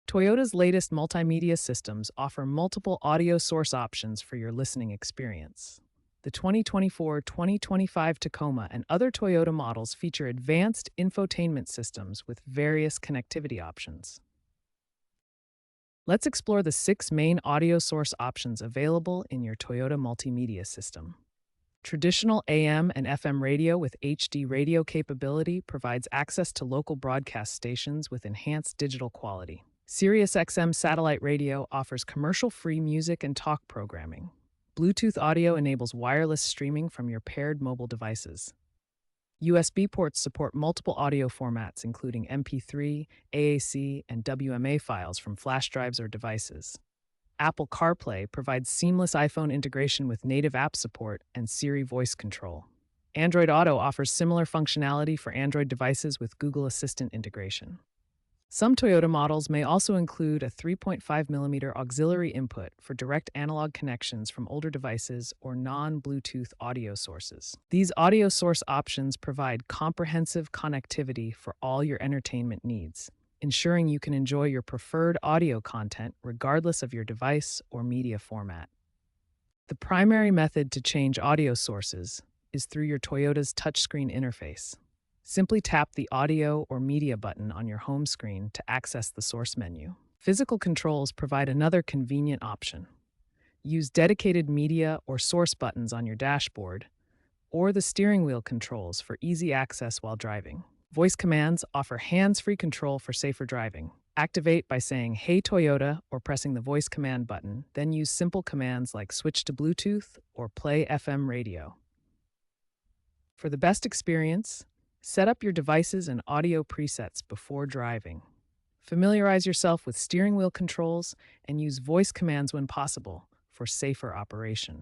Toyota's latest multimedia systems offer multiple audio source options for your listening experience. The 2024-2025 Tacoma and other Toyota models feature advanced infotainment systems with various connectivity options. Let's explore the 6 main audio source options available in your Toyota multimedia system. Traditional AM and FM radio with HD radio capability provides access to local broadcast stations with enhanced digital quality. SiriusXM satellite radio offers commercial-free music and talk programming. Bluetooth audio enables wireless streaming from your paired mobile devices. USB ports support multiple audio formats, including MP3, AAC, and WMA files from flash drives or devices. Apple CarPlay provides seamless iPhone integration with native app support and Siri voice control. Android Auto offers similar functionality for Android devices with Google Assistant integration. Some Toyota models may also include a 3.5mm auxiliary input for direct analog connections from older devices or non-Bluetooth audio sources. These audio source options provide comprehensive connectivity for all your entertainment needs, ensuring you can enjoy your preferred audio content regardless of your device or media format. The primary method to change audio sources is through your Toyota's touchscreen interface. Simply tap the Audio or Media button on your home screen to access the source menu. Physical controls provide another convenient option. Use dedicated media or source buttons on your dashboard, or the steering wheel controls for easy access while driving. Voice commands offer hands-free control for safer driving. Activate by saying "Hey Toyota" or pressing the voice command button, then use simple commands like switch to Bluetooth or play FM radio. For the best experience, set up your devices and audio presets before driving. Familiarize yourself with steering wheel controls and use voice commands when possible for safer operation.